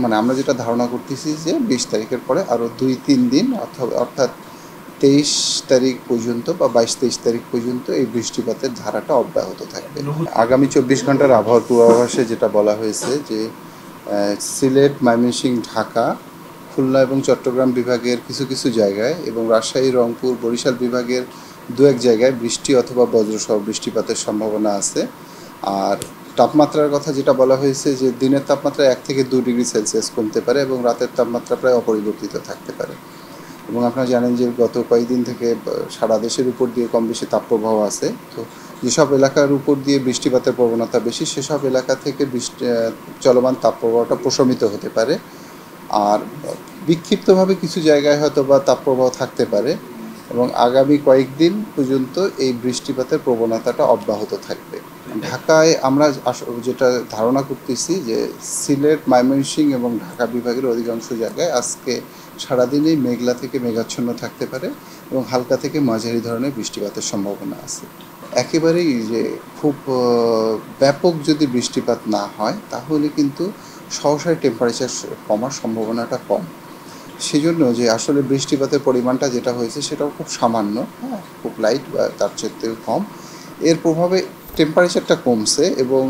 মানে আমরা যেটা ধারণা করতেছি যে ২০ তারিখের পরে আরও ২-৩ দিন অর্থাৎ ২৩ তারিখ পর্যন্ত বা ২২-২৩ তারিখ পর্যন্ত এই বৃষ্টিপাতের ধারাটা অব্যাহত থাকবে। আগামী ২৪ ঘন্টার আবহাওয়ার পূর্বাভাসে যেটা বলা হয়েছে যে সিলেট, ময়মনসিংহ, ঢাকা, খুলনা এবং চট্টগ্রাম বিভাগের কিছু কিছু জায়গায় এবং রাজশাহী, রংপুর, বরিশাল বিভাগের দু এক জায়গায় বৃষ্টি অথবা বজ্রসহ বৃষ্টিপাতের সম্ভাবনা আছে। আর তাপমাত্রার কথা যেটা বলা হয়েছে যে দিনের তাপমাত্রা ১ থেকে ২ ডিগ্রি সেলসিয়াস কমতে পারে এবং রাতের তাপমাত্রা প্রায় অপরিবর্তিত থাকতে পারে। এবং আপনারা জানেন যে গত কয়েকদিন থেকে সারা দেশের উপর দিয়ে কম বেশি তাপপ্রবাহ আছে। তো যেসব এলাকার উপর দিয়ে বৃষ্টিপাতের প্রবণতা বেশি সেসব এলাকা থেকে চলমান তাপপ্রবাহটা প্রশমিত হতে পারে। আর বিক্ষিপ্তভাবে কিছু জায়গায় হয়তো বা তাপপ্রবাহ থাকতে পারে এবং আগামী কয়েকদিন পর্যন্ত এই বৃষ্টিপাতের প্রবণতাটা অব্যাহত থাকবে। ঢাকায় আমরা যেটা ধারণা করতেছি যে সিলেট, ময়মনসিংহ এবং ঢাকা বিভাগের অধিকাংশ জায়গায় আজকে সারাদিনই মেঘলা থেকে মেঘাচ্ছন্ন থাকতে পারে এবং হালকা থেকে মাঝারি ধরনের বৃষ্টিপাতের সম্ভাবনা আছে। একেবারেই যে খুব ব্যাপক যদি বৃষ্টিপাত না হয় তাহলে কিন্তু সহসায় টেম্পারেচার কমার সম্ভাবনাটা কম। সেজন্য যে আসলে বৃষ্টিপাতের পরিমাণটা যেটা হয়েছে সেটাও খুব সামান্য, হ্যাঁ, খুব লাইট বা তার চেয়েও কম। এর প্রভাবে টেম্পারেচারটা কমছে এবং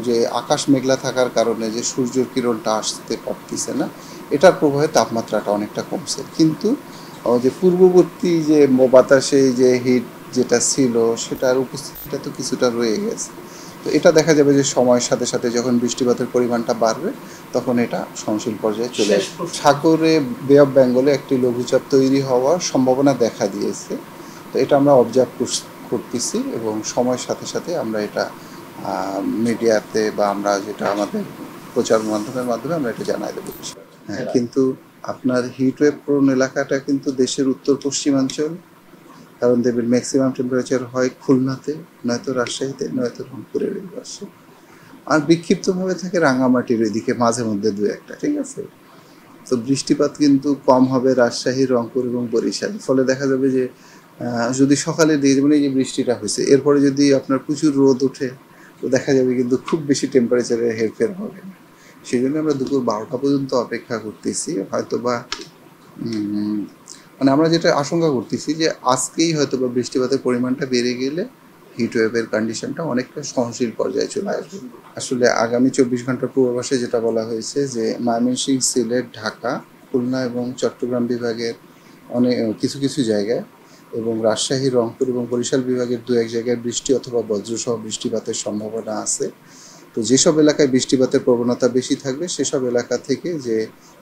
যে আকাশ মেঘলা থাকার কারণে যে সূর্যের কিরণটা আসতে পারতেছে না, এটার প্রভাবে তাপমাত্রাটা অনেকটা কমছে। কিন্তু যে পূর্ববর্তী যে বাতাসে যে হিট যেটা ছিল সেটার উপস্থিতিটা তো কিছুটা রয়ে গেছে। তো এটা দেখা যাবে যে সময়ের সাথে সাথে যখন বৃষ্টিপাতের পরিমাণটা বাড়বে তখন এটা সহনশীল পর্যায়ে চলে আসবে। সাগরে বে অফ বেঙ্গলে একটি লঘুচাপ তৈরি হওয়ার সম্ভাবনা দেখা দিয়েছে। তো এটা আমরা অবজার্ভ করতেছি এবং সময়ের সাথে সাথে আমরা এটা মিডিয়াতে বা আমরা যেটা আমাদের প্রচার মাধ্যমে আমরা এটা জানাই দেবো। হ্যাঁ, কিন্তু আপনার হিটওয়েভ প্রবণ এলাকাটা কিন্তু দেশের উত্তর পশ্চিমাঞ্চল, কারণ দেখবেন ম্যাক্সিমাম টেম্পারেচার হয় খুলনাতে, নয়তো রাজশাহীতে, নয়তো রংপুরের এই পাশে। আর বিক্ষিপ্তভাবে থাকে রাঙামাটির ওইদিকে মাঝে মধ্যে দু একটা, ঠিক আছে। তো বৃষ্টিপাত কিন্তু কম হবে রাজশাহী, রংপুর এবং বরিশাল। ফলে দেখা যাবে যে যদি সকালে দিয়ে যেমন এই যে বৃষ্টিটা হয়েছে এরপরে যদি আপনার প্রচুর রোদ ওঠে তো দেখা যাবে কিন্তু খুব বেশি টেম্পারেচারের হেরফের হবে না। সেই জন্য আমরা দুপুর ১২টা পর্যন্ত অপেক্ষা করতেছি। হয়তো বা মানে আমরা যেটা আশঙ্কা করতেছি যে আজকেই হয়তো বা বৃষ্টিপাতের পরিমাণটা বেড়ে গেলে হিটওয়েভের কন্ডিশনটা অনেকটা সহনশীল পর্যায়ে চলে আসবে। আসলে আগামী ২৪ ঘন্টার পূর্বাভাসে যেটা বলা হয়েছে যে ময়মনসিংহ, সিলেট, ঢাকা, খুলনা এবং চট্টগ্রাম বিভাগের অনেক কিছু কিছু জায়গায় এবং রাজশাহী, রংপুর এবং বরিশাল বিভাগের দু এক জায়গায় বৃষ্টি অথবা বজ্রসহ বৃষ্টিপাতের সম্ভাবনা আছে। তো যেসব এলাকায় বৃষ্টিপাতের প্রবণতা বেশি থাকবে সেসব এলাকা থেকে যে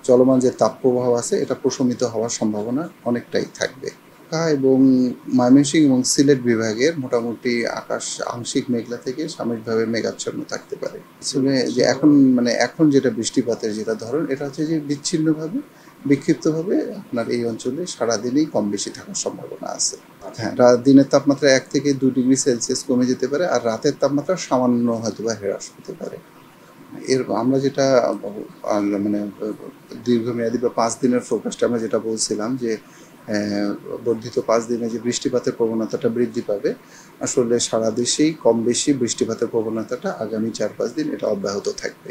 চলমান যে তাপপ্রবাহ আছে এটা প্রশমিত হওয়ার সম্ভাবনা অনেকটাই থাকবে। ঢাকা এবং ময়মনসিংহ এবং সিলেট বিভাগের মোটামুটি আকাশ আংশিক মেঘলা থেকে সাময়িকভাবে মেঘাচ্ছন্ন থাকতে পারে। আসলে যে এখন যেটা বৃষ্টিপাতের যেটা ধরন এটা হচ্ছে যে বিচ্ছিন্নভাবে বিক্ষিপ্তভাবে আপনার এই অঞ্চলে সারাদিনই কম বেশি থাকার সম্ভাবনা আছে। হ্যাঁ, দিনের তাপমাত্রা ১ থেকে ২ ডিগ্রি সেলসিয়াস কমে যেতে পারে আর রাতের তাপমাত্রা সামান্য হয়তো বা হ্রাস হতে পারে। আমরা যেটা মানে দীর্ঘমেয়াদী বা ৫ দিনের ফোরকাস্টে আমরা যেটা বলছিলাম যে বর্ধিত ৫ দিনে যে বৃষ্টিপাতের প্রবণতাটা বৃদ্ধি পাবে, আসলে সারা দেশেই কম বেশি বৃষ্টিপাতের প্রবণতাটা আগামী ৪-৫ দিন এটা অব্যাহত থাকবে।